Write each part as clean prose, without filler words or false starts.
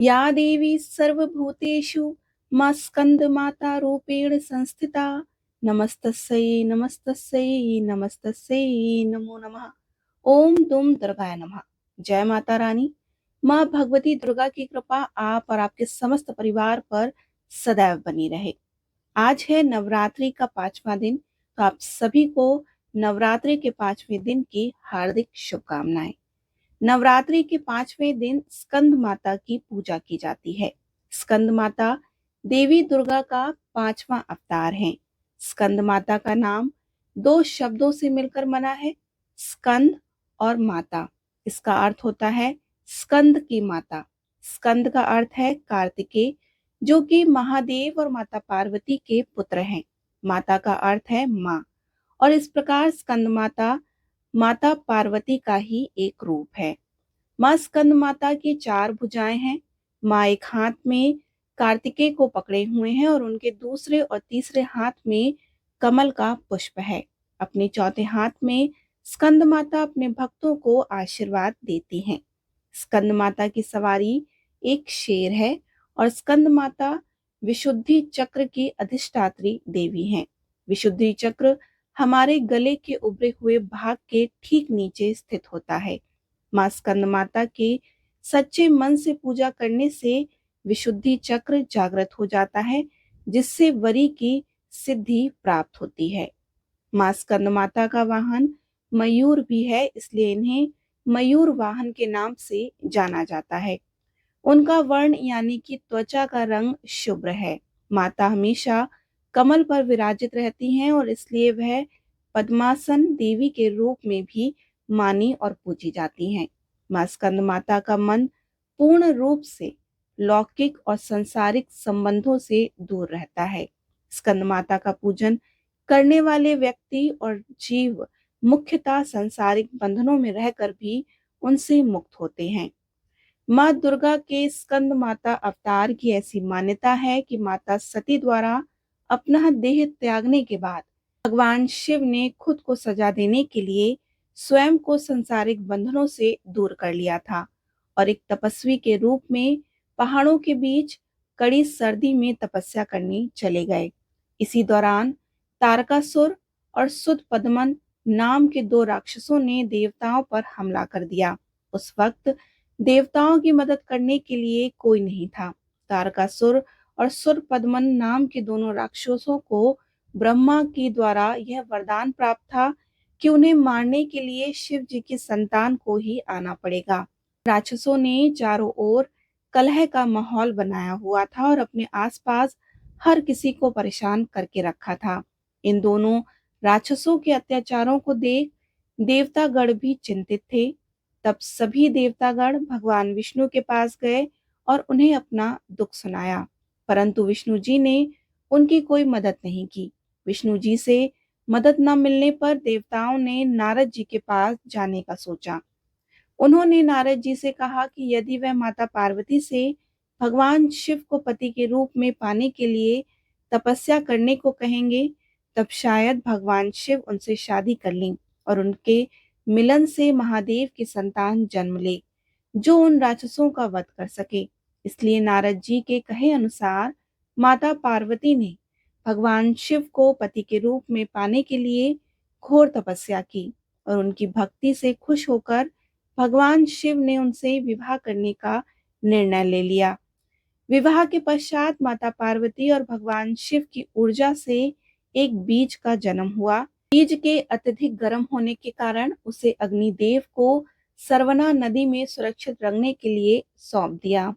या देवी सर्वभूतेषु मा स्कन्दमातारूपेण संस्थिता नमस्तस्यै नमस्तस्यै नमस्तस्यै नमो नमः। ओम दुम दुर्गाय नमः। जय माता रानी। माँ भगवती दुर्गा की कृपा आप और आपके समस्त परिवार पर सदैव बनी रहे। आज है नवरात्रि का 5वां दिन, तो आप सभी को नवरात्रि के 5वें दिन की हार्दिक शुभकामनाएं। नवरात्रि के 5वें दिन स्कंद माता की पूजा की जाती है। स्कंद माता देवी दुर्गा का 5वां अवतार है। स्कंद माता का नाम दो शब्दों से मिलकर बना है, स्कंद और माता। इसका अर्थ होता है स्कंद की माता। स्कंद का अर्थ है कार्तिकेय, जो कि महादेव और माता पार्वती के पुत्र हैं। माता का अर्थ है माँ, और इस प्रकार स्कंद माता माता पार्वती का ही एक रूप है। माँ स्कंद माता की 4 भुजाएं हैं। माँ एक हाथ में कार्तिकेय को पकड़े हुए हैं और उनके दूसरे और तीसरे हाथ में कमल का पुष्प है। अपने चौथे हाथ में स्कंद माता अपने भक्तों को आशीर्वाद देती हैं। स्कंद माता की सवारी एक शेर है और स्कंद माता विशुद्धि चक्र की अधिष्ठात्री देवी हैं। विशुद्धि चक्र हमारे गले के उभरे हुए भाग के ठीक नीचे स्थित होता है। माँ स्कंद माता के सच्चे मन से पूजा करने से विशुद्धि चक्र जागृत हो जाता है, जिससे वरी की सिद्धि प्राप्त होती है। माँ स्कंद माता का वाहन मयूर भी है, इसलिए इन्हें मयूर वाहन के नाम से जाना जाता है। उनका वर्ण यानी कि त्वचा का रंग शुभ्र है। माता हमेशा कमल पर विराजित रहती हैं और इसलिए वह पद्मासन देवी के रूप में भी मानी और पूजी जाती हैं। मां स्कंद माता का मन पूर्ण रूप से लौकिक और संसारिक संबंधों से दूर रहता है। स्कंद माता का पूजन करने वाले व्यक्ति और जीव मुख्यतः सांसारिक बंधनों में रहकर भी उनसे मुक्त होते हैं। माँ दुर्गा के स्कंद माता अवतार की ऐसी मान्यता है कि माता सती द्वारा अपना देह त्यागने के बाद भगवान शिव ने खुद को सजा देने के लिए स्वयं को संसारिक बंधनों से दूर कर लिया था और एक तपस्वी के रूप में पहाड़ों के बीच कड़ी सर्दी में तपस्या करने चले गए। इसी दौरान तारकासुर और सुत पद्मन नाम के 2 राक्षसों ने देवताओं पर हमला कर दिया। उस वक्त देवताओं की मदद करने के लिए कोई नहीं था। तारकासुर और सुर पद्मन नाम के दोनों राक्षसों को ब्रह्मा की द्वारा यह वरदान प्राप्त था कि उन्हें मारने के लिए शिव जी की संतान को ही आना पड़ेगा। राक्षसों ने चारों ओर कलह का माहौल बनाया हुआ था और अपने आसपास हर किसी को परेशान करके रखा था। इन दोनों राक्षसों के अत्याचारों को देख देवतागण भी चिंतित थे। तब सभी देवतागण भगवान विष्णु के पास गए और उन्हें अपना दुख सुनाया, परंतु विष्णु जी ने उनकी कोई मदद नहीं की। विष्णु जी से मदद न मिलने पर देवताओं ने नारद जी के पास जाने का सोचा। उन्होंने नारद जी से कहा कि यदि वह माता पार्वती से भगवान शिव को पति के रूप में पाने के लिए तपस्या करने को कहेंगे, तब शायद भगवान शिव उनसे शादी कर लें और उनके मिलन से महादेव की संतान जन्म ले, जो उन राक्षसों का वध कर सके। इसलिए नारद जी के कहे अनुसार माता पार्वती ने भगवान शिव को पति के रूप में पाने के लिए घोर तपस्या की और उनकी भक्ति से खुश होकर भगवान शिव ने उनसे विवाह करने का निर्णय ले लिया। विवाह के पश्चात माता पार्वती और भगवान शिव की ऊर्जा से एक बीज का जन्म हुआ। बीज के अत्यधिक गर्म होने के कारण उसे अग्निदेव को सरवना नदी में सुरक्षित रखने के लिए सौंप दिया।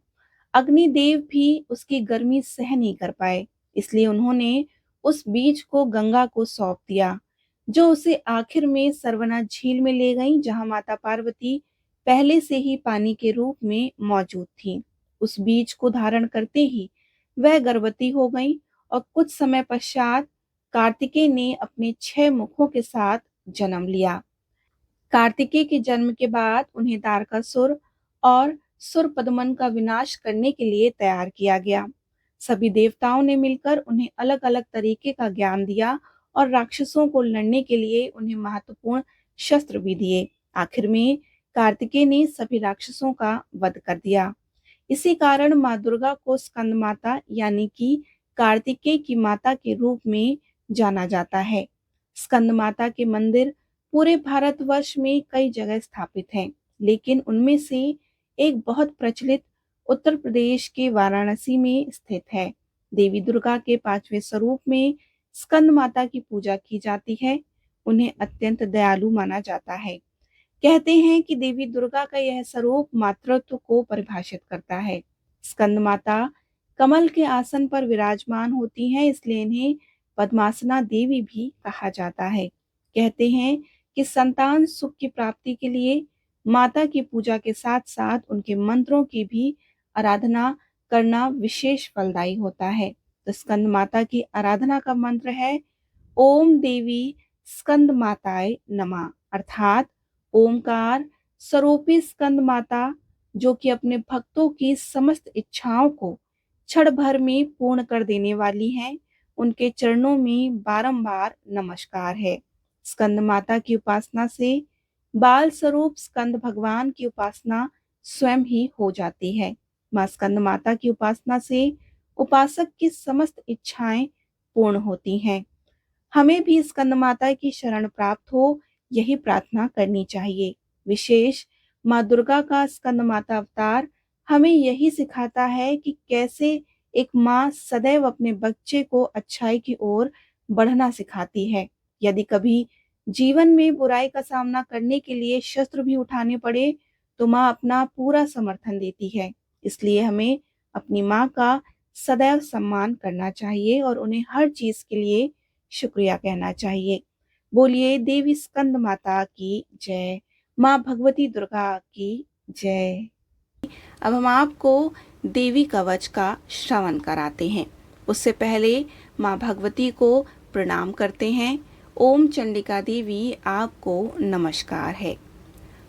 अग्निदेव भी उसकी गर्मी सह नहीं कर पाए, इसलिए उन्होंने उस बीज को गंगा को सौंप दिया, जो उसे आखिर में सरवना झील में ले गई, जहां माता पार्वती पहले से ही पानी के रूप में मौजूद थी। उस बीज को धारण करते ही वह गर्भवती हो गई और कुछ समय पश्चात कार्तिकेय ने अपने 6 मुखों के साथ जन्म लिया। कार्तिकेय के जन्म के बाद उन्हें तारकासुर और सुरपदमन का विनाश करने के लिए तैयार किया गया। सभी देवताओं ने मिलकर उन्हें अलग अलग तरीके का ज्ञान दिया और राक्षसों को लड़ने के लिए उन्हें महत्वपूर्ण शस्त्र भी दिए। आखिर में कार्तिकेय ने सभी राक्षसों का वध कर दिया। इसी कारण माँ दुर्गा को स्कंद माता यानी कि कार्तिकेय की माता के रूप में जाना जाता है। स्कंद माता के मंदिर पूरे भारतवर्ष में कई जगह स्थापित हैं, लेकिन उनमें से एक बहुत प्रचलित उत्तर प्रदेश के वाराणसी में स्थित है। देवी दुर्गा के 5वें स्वरूप में स्कंद माता की पूजा की जाती है। उन्हें अत्यंत दयालु माना जाता है। कहते हैं कि देवी दुर्गा का यह स्वरूप मातृत्व को परिभाषित करता है। स्कंद माता कमल के आसन पर विराजमान होती हैं, इसलिए इन्हें पद्मासना देवी भी कहा जाता है। कहते हैं कि संतान सुख की प्राप्ति के लिए माता की पूजा के साथ साथ उनके मंत्रों की भी आराधना करना विशेष फलदायी होता है। तो स्कंद माता की आराधना का मंत्र है ओम देवी स्कंद माताय नमः, अर्थात ओमकार स्वरूपी स्कंद माता जो कि अपने भक्तों की समस्त इच्छाओं को क्षण भर में पूर्ण कर देने वाली हैं, उनके चरणों में बारंबार नमस्कार है। स्कंद माता की उपासना से बाल स्वरूप स्कंद भगवान की उपासना स्वयं ही हो जाती है। मां स्कंद माता की उपासना से उपासक की समस्त इच्छाएं पूर्ण होती हैं। हमें भी स्कंद माता की शरण प्राप्त हो, यही प्रार्थना करनी चाहिए। विशेष माँ दुर्गा का स्कंद माता अवतार हमें यही सिखाता है कि कैसे एक माँ सदैव अपने बच्चे को अच्छाई की ओर बढ़ना सिखाती है। यदि कभी जीवन में बुराई का सामना करने के लिए शस्त्र भी उठाने पड़े तो माँ अपना पूरा समर्थन देती है। इसलिए हमें अपनी माँ का सदैव सम्मान करना चाहिए और उन्हें हर चीज के लिए शुक्रिया कहना चाहिए। बोलिए देवी स्कंद माता की जय, माँ भगवती दुर्गा की जय। अब हम आपको देवी कवच का श्रवण कराते हैं। उससे पहले माँ भगवती को प्रणाम करते हैं। ओम चंडिका देवी आपको नमस्कार है।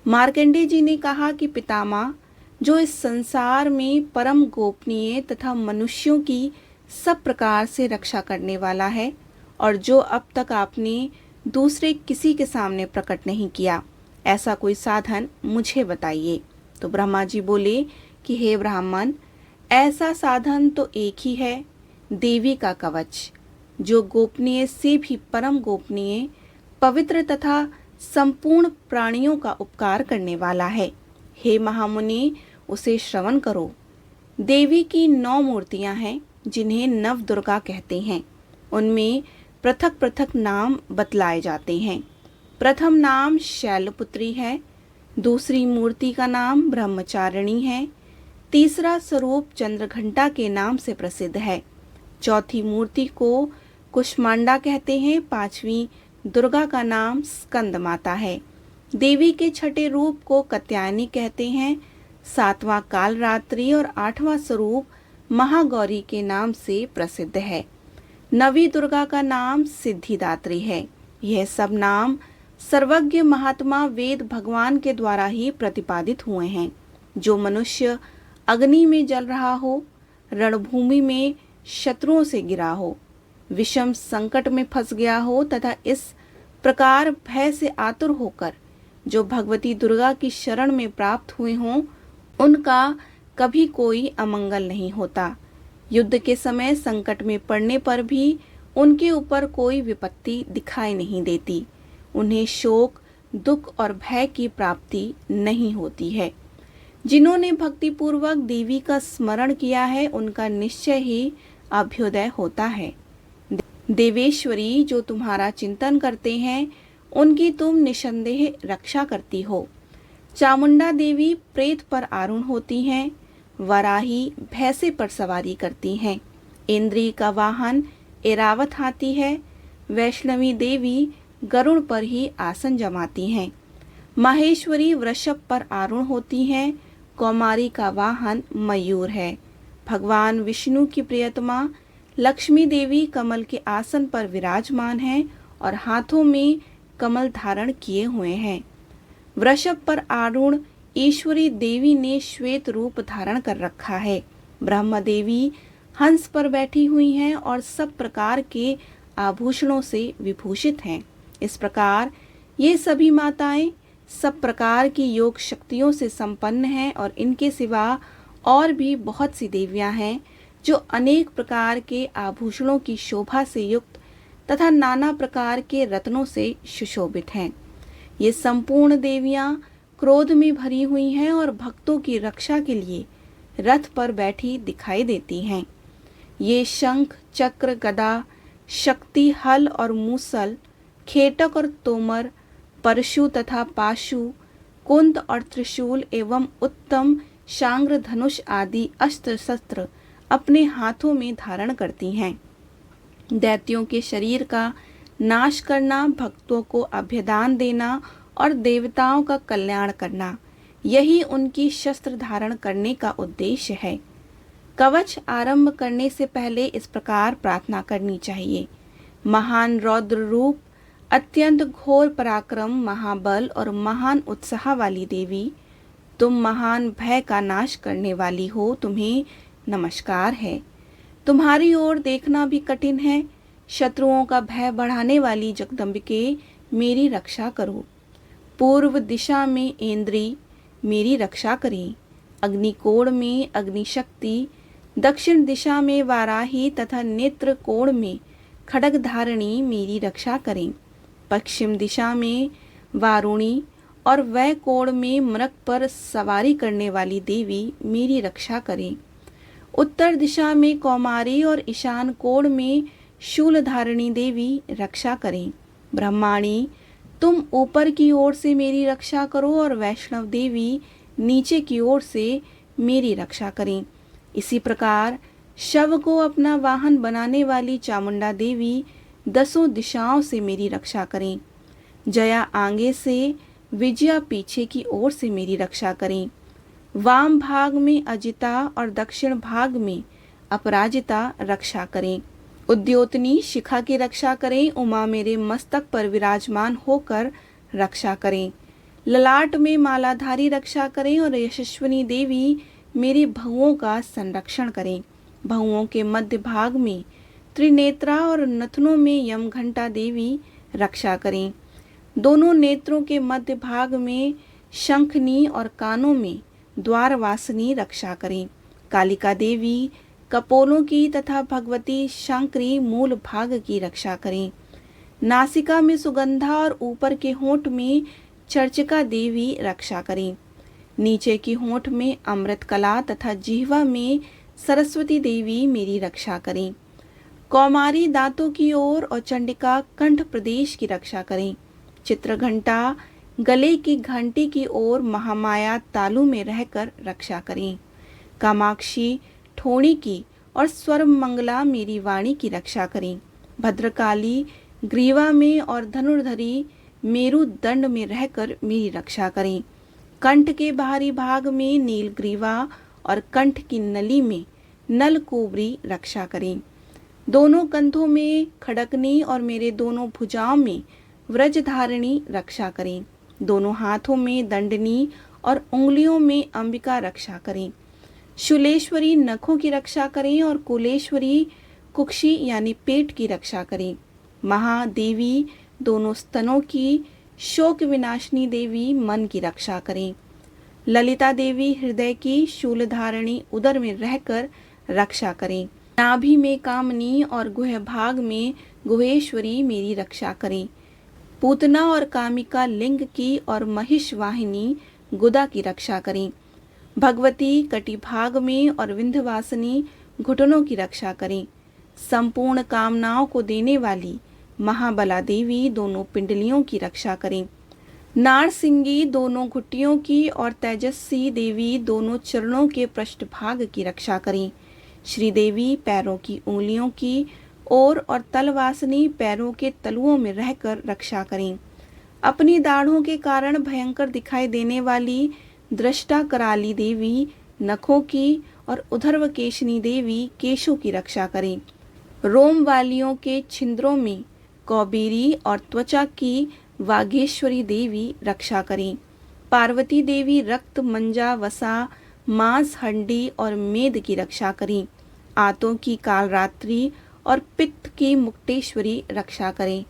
मार्कंडेय जी ने कहा कि पितामह जो इस संसार में परम गोपनीय तथा मनुष्यों की सब प्रकार से रक्षा करने वाला है और जो अब तक आपने दूसरे किसी के सामने प्रकट नहीं किया, ऐसा कोई साधन मुझे बताइए। तो ब्रह्मा जी बोले कि हे ब्राह्मण, ऐसा साधन तो एक ही है, देवी का कवच, जो गोपनीय से भी परम गोपनीय, पवित्र तथा संपूर्ण प्राणियों का उपकार करने वाला है। हे महामुनि, उसे श्रवण करो। देवी की 9 मूर्तियां हैं जिन्हें नव दुर्गा कहते हैं। उनमें पृथक पृथक नाम बतलाए जाते हैं। प्रथम नाम शैलपुत्री है, दूसरी मूर्ति का नाम ब्रह्मचारिणी है, तीसरा स्वरूप चंद्रघंटा के नाम से प्रसिद्ध है, चौथी मूर्ति को कुष्मांडा कहते हैं, पांचवी दुर्गा का नाम स्कंद माता है, देवी के छठे रूप को कात्यायनी कहते हैं, सातवां कालरात्रि और 8वां स्वरूप महागौरी के नाम से प्रसिद्ध है। नवी दुर्गा का नाम सिद्धिदात्री है। यह सब नाम सर्वज्ञ महात्मा वेद भगवान के द्वारा ही प्रतिपादित हुए हैं। जो मनुष्य अग्नि में जल रहा हो, रणभूमि में शत्रुओं से गिरा हो, विषम संकट में फंस गया हो तथा इस प्रकार भय से आतुर होकर जो भगवती दुर्गा की शरण में प्राप्त हुए हों, उनका कभी कोई अमंगल नहीं होता। युद्ध के समय संकट में पड़ने पर भी उनके ऊपर कोई विपत्ति दिखाई नहीं देती। उन्हें शोक, दुख और भय की प्राप्ति नहीं होती है। जिन्होंने भक्तिपूर्वक देवी का स्मरण किया है, उनका निश्चय ही अभ्युदय होता है। देवेश्वरी, जो तुम्हारा चिंतन करते हैं, उनकी तुम निसंदेह रक्षा करती हो। चामुंडा देवी प्रेत पर आरूढ़ होती हैं, वराही भैंसे पर सवारी करती हैं, इंद्री का वाहन एरावत हाथी है, वैष्णवी देवी गरुड़ पर ही आसन जमाती हैं, माहेश्वरी वृषभ पर आरूढ़ होती हैं, कौमारी का वाहन मयूर है, भगवान विष्णु की प्रियतमा लक्ष्मी देवी कमल के आसन पर विराजमान है और हाथों में कमल धारण किए हुए हैं। वृषभ पर आरूढ़ ईश्वरी देवी ने श्वेत रूप धारण कर रखा है। ब्रह्मा देवी हंस पर बैठी हुई हैं और सब प्रकार के आभूषणों से विभूषित हैं। इस प्रकार ये सभी माताएं सब प्रकार की योग शक्तियों से संपन्न हैं और इनके सिवा और भी बहुत सी देवियां हैं जो अनेक प्रकार के आभूषणों की शोभा से युक्त तथा नाना प्रकार के रत्नों से सुशोभित हैं। ये संपूर्ण देवियां क्रोध में भरी हुई हैं और भक्तों की रक्षा के लिए रथ पर बैठी दिखाई देती हैं। ये शंख, चक्र, गदा, शक्ति, हल और मूसल, खेटक और तोमर, परशु तथा पाशु, कुंद और त्रिशूल एवं उत्तम शांग्र, धनुष आदि अस्त्र शस्त्र अपने हाथों में धारण करती हैं। दैत्यों के शरीर का नाश करना, भक्तों को अभयदान देना और देवताओं का कल्याण करना, यही उनकी शस्त्र धारण करने का उद्देश्य है। कवच आरंभ करने से पहले इस प्रकार प्रार्थना करनी चाहिए। महान रौद्र रूप, अत्यंत घोर पराक्रम, महाबल और महान उत्साह वाली देवी, तुम महान भय का नाश करने वाली हो, तुम्हें नमस्कार है। तुम्हारी ओर देखना भी कठिन है। शत्रुओं का भय बढ़ाने वाली जगदम्बिके, मेरी रक्षा करो। पूर्व दिशा में इंद्री, मेरी रक्षा करें। अग्निकोण में अग्निशक्ति, दक्षिण दिशा में वाराही तथा नेत्र कोण में खड्ग धारिणी, मेरी रक्षा करें। पश्चिम दिशा में वारुणी और वै कोण में मृग पर सवारी करने वाली देवी, मेरी रक्षा करें। उत्तर दिशा में कौमारी और ईशान कोण में शूल धारिणी देवी, रक्षा करें। ब्रह्माणी, तुम ऊपर की ओर से मेरी रक्षा करो और वैष्णव देवी नीचे की ओर से मेरी रक्षा करें। इसी प्रकार शव को अपना वाहन बनाने वाली चामुंडा देवी दसों दिशाओं से मेरी रक्षा करें। जया आगे से, विजया पीछे की ओर से मेरी रक्षा करें। वाम भाग में अजिता और दक्षिण भाग में अपराजिता रक्षा करें। उद्योतनी शिखा की रक्षा करें। उमा मेरे मस्तक पर विराजमान होकर रक्षा करें। ललाट में मालाधारी रक्षा करें और यशस्विनी देवी मेरी भुवों का संरक्षण करें। भुवों के मध्य भाग में त्रिनेत्रा और नथनों में यमघंटा देवी रक्षा करें। दोनों नेत्रों के मध्य भाग में शंखनी और कानों में द्वारवासिनी रक्षा करें। कालिका देवी कपोलों की तथा भगवती शंकरी मूल भाग की रक्षा करें। नासिका में सुगंधा और ऊपर के होंठ में चर्चिका देवी रक्षा करें। नीचे की होंठ में अमृत कला तथा जिह्वा में सरस्वती देवी मेरी रक्षा करें। कौमारी दांतों की ओर और चंडिका कंठ प्रदेश की रक्षा करें। चित्रघंटा गले की घंटी की ओर महामाया तालु में रहकर रक्षा करें। कामाक्षी ठोड़ी की और स्वर मंगला मेरी वाणी की रक्षा करें। भद्रकाली ग्रीवा में और धनुर्धरी मेरु दंड में रहकर मेरी रक्षा करें। कंठ के बाहरी भाग में नीलग्रीवा और कंठ की नली में नलकुबरी रक्षा करें। दोनों कंधों में खड़कनी और मेरे दोनों भुजाओं में व्रजधारिणी रक्षा करें। दोनों हाथों में दंडनी और उंगलियों में अंबिका रक्षा करें। शूलेश्वरी नखों की रक्षा करें और कुलेश्वरी कुक्षी यानी पेट की रक्षा करें। महादेवी दोनों स्तनों की, शोक विनाशिनी देवी मन की रक्षा करें। ललिता देवी हृदय की, शूलधारिणी उदर में रहकर रक्षा करें। नाभि में कामनी और गुह भाग में गुहेश्वरी मेरी रक्षा करें। पूतना और कामिका लिंग की और महिष वाहिनी गुदा की रक्षा करें। भगवती कटी भाग में और विंध्यवासिनी घुटनों की रक्षा करें। संपूर्ण कामनाओं को देने वाली महाबला देवी दोनों पिंडलियों की रक्षा करें। नारसिंगी दोनों घुटियों की और तेजस्वी देवी दोनों चरणों के पृष्ठभाग की रक्षा करें। श्रीदेवी पैरों की उंगलियों की और तलवासिनी पैरों के तलुओं में रहकर रक्षा करें। अपनी दाढ़ों के कारण भयंकर दिखाई देने वाली दृष्टा कराली देवी नखों की और उधर्वकेशनी देवी केशों की रक्षा करें। रोम वालियों के छिंद्रों में कौबीरी और त्वचा की वागेश्वरी देवी रक्षा करें। पार्वती देवी रक्त, मंजा, वसा, मांस, हड्डी और मेद की रक्षा करें। आंतों की कालरात्रि और पित्त की मुक्तेश्वरी रक्षा करें।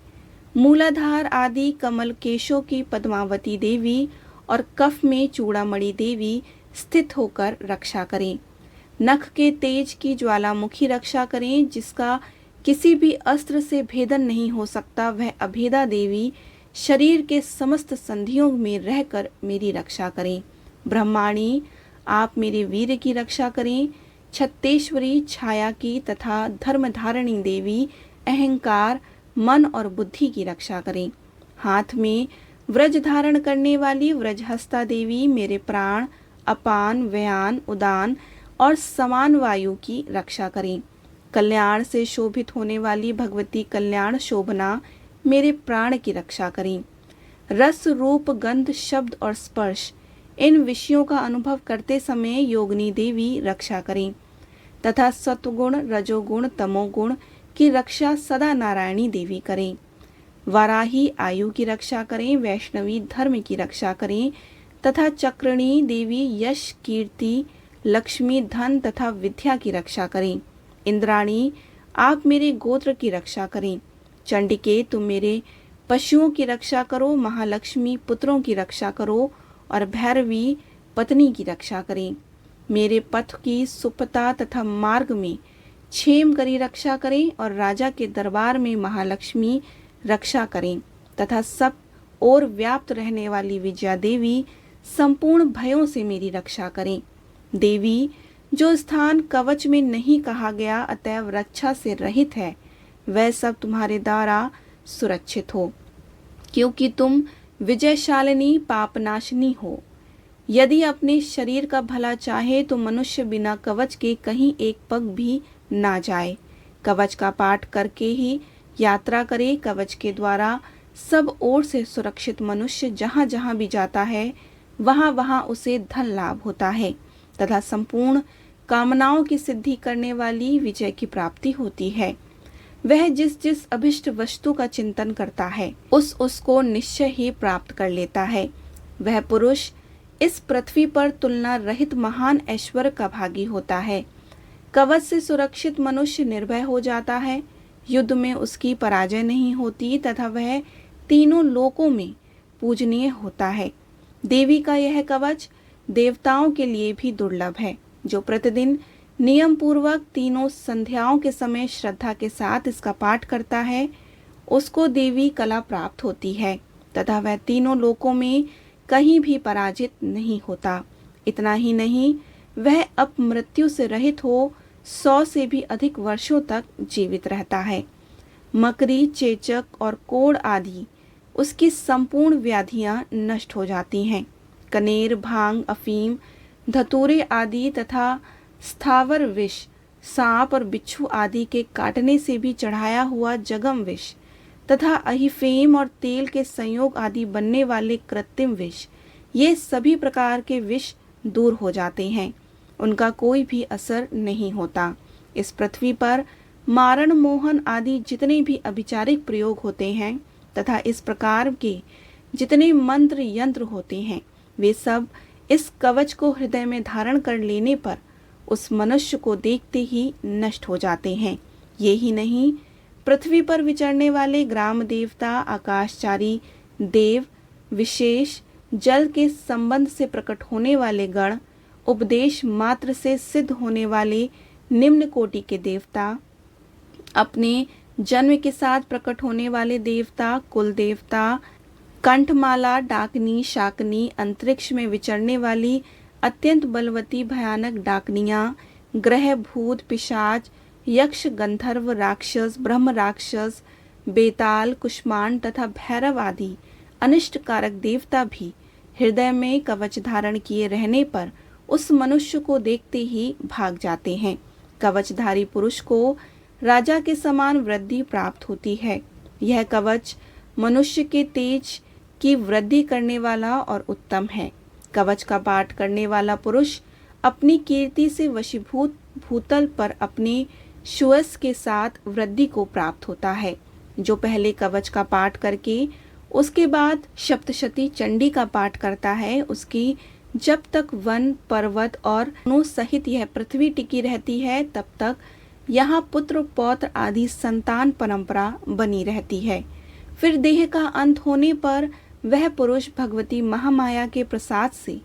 मूलाधार आदि कमल केशों की पद्मावती देवी और कफ में चूड़ामणि देवी स्थित होकर रक्षा करें। नख के तेज की ज्वालामुखी रक्षा करें, जिसका किसी भी अस्त्र से भेदन नहीं हो सकता। वह अभेदा देवी शरीर के समस्त संधियों में रहकर मेरी रक्षा करें। ब्रह्माणी, आप मेरे वीर की रक्षा करें। छत्तेश्वरी, छाया की तथा धर्मधारिणी देवी अहंकार, मन और बुद्धि की रक्षा करें। हाथ में व्रज धारण करने वाली व्रजहस्ता देवी मेरे प्राण, अपान, व्यान, उदान और समान वायु की रक्षा करें। कल्याण से शोभित होने वाली भगवती कल्याण शोभना मेरे प्राण की रक्षा करें। रस, रूप, गंध, शब्द और स्पर्श, इन विषयों का अनुभव करते समय योगिनी देवी रक्षा करें तथा सत्वगुण, रजोगुण, तमोगुण की रक्षा सदा नारायणी देवी करें। वाराही आयु की रक्षा करें, वैष्णवी धर्म की रक्षा करें तथा चक्रणी देवी यश, कीर्ति, लक्ष्मी, धन तथा विद्या की रक्षा करें। इंद्राणी, आप मेरे गोत्र की रक्षा करें। चंडिके, तुम मेरे पशुओं की रक्षा करो। महालक्ष्मी, पुत्रों की रक्षा करो और भैरवी, पत्नी की रक्षा करें। मेरे पथ की सुपता तथा मार्ग में क्षेम करी रक्षा करें और राजा के दरबार में महालक्ष्मी रक्षा करें तथा सब और व्याप्त रहने वाली विजया देवी संपूर्ण भयों से मेरी रक्षा करें। देवी, जो स्थान कवच में नहीं कहा गया अतएव रक्षा से रहित है, वह सब तुम्हारे द्वारा सुरक्षित हो, क्योंकि तुम विजयशालिनी पापनाशिनी हो। यदि अपने शरीर का भला चाहे तो मनुष्य बिना कवच के कहीं एक पग भी ना जाए। कवच का पाठ करके ही यात्रा करे। कवच के द्वारा सब ओर से सुरक्षित मनुष्य जहाँ जहाँ भी जाता है वहाँ वहाँ उसे धन लाभ होता है तथा संपूर्ण कामनाओं की सिद्धि करने वाली विजय की प्राप्ति होती है। वह जिस जिस अभिष्ट वस्तु का चिंतन करता है उसको निश्चय ही प्राप्त कर लेता है। वह पुरुष इस पृथ्वी पर तुलना रहित महान ऐश्वर्य का भागी होता है। कवच से सुरक्षित मनुष्य निर्भय हो जाता है। युद्ध में उसकी पराजय नहीं होती तथा वह तीनों लोकों में पूजनीय होता है। देवी का यह कवच देवताओं के लिए भी दुर्लभ है। जो प्रतिदिन नियम पूर्वक तीनों संध्याओं के समय श्रद्धा के साथ इसका पाठ करता है उसको देवी कला प्राप्त होती है तथा वह तीनों लोकों में कहीं भी पराजित नहीं होता। इतना ही नहीं, वह अपमृत्यु से रहित हो 100 से भी अधिक वर्षों तक जीवित रहता है। मकरी, चेचक और कोढ़ आदि उसकी संपूर्ण व्याधियां नष्ट हो जाती हैं। कनेर, भांग, अफीम, धतूरे आदि तथा स्थावर विष, सांप और बिच्छू आदि के काटने से भी चढ़ाया हुआ जगम विष तथा अहिफेम और तेल के संयोग आदि बनने वाले कृत्रिम विष, ये सभी प्रकार के विष दूर हो जाते हैं। उनका कोई भी असर नहीं होता। इस पृथ्वी पर मारण, मोहन आदि जितने भी अभिचारिक प्रयोग होते हैं तथा इस प्रकार के जितने मंत्र यंत्र होते हैं वे सब इस कवच को हृदय में धारण कर लेने पर उस मनुष्य को देखते ही नष्ट हो जाते हैं। ये ही नहीं, पृथ्वी पर विचरने वाले ग्राम देवता, आकाशचारी देव, विशेष जल के संबंध से प्रकट होने वाले गण, उपदेश मात्र से सिद्ध होने वाले निम्न कोटि के देवता, अपने जन्म के साथ प्रकट होने वाले देवता, कुल देवता, कंठमाला, डाकनी, शाकनी, अंतरिक्ष में विचरने वाली अत्यंत बलवती भयानक डाकनियां, ग्रह, भूत, पिशाच, यक्ष, गंधर्व, राक्षस, ब्रह्म राक्षस, बेताल, कुष्मांड तथा भैरव आदि अनिष्ट कारक देवता भी हृदय में कवच धारण किए रहने पर उस मनुष्य को देखते ही भाग जाते हैं। कवचधारी पुरुष को राजा के समान वृद्धि प्राप्त होती है। यह कवच मनुष्य के तेज की वृद्धि करने वाला और उत्तम है। कवच का पाठ करने वाला पुरुष अपनी कीर्ति से वशीभूत भूतल पर अपने सुयस के साथ वृद्धि को प्राप्त होता है। जो पहले कवच का पाठ करके उसके बाद सप्तशती चंडी का पाठ करता है उसकी जब तक वन, पर्वत और वनों सहित यह पृथ्वी टिकी रहती है तब तक यहाँ पुत्र, पौत्र आदि संतान परंपरा बनी रहती है। फिर देह का अंत होने पर वह पुरुष भगवती महामाया के प्रसाद से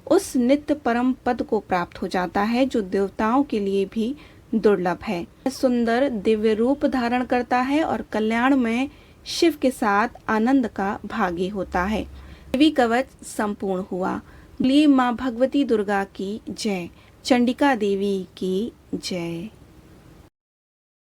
उस नित्य परम पद को प्राप्त हो जाता है जो देवताओं के लिए भी दुर्लभ है। सुंदर दिव्य रूप धारण करता है और कल्याण में शिव के साथ आनंद का भागी होता है। देवी कवच संपूर्ण हुआ। बोलिए माँ भगवती दुर्गा की जय। चंडिका देवी की जय।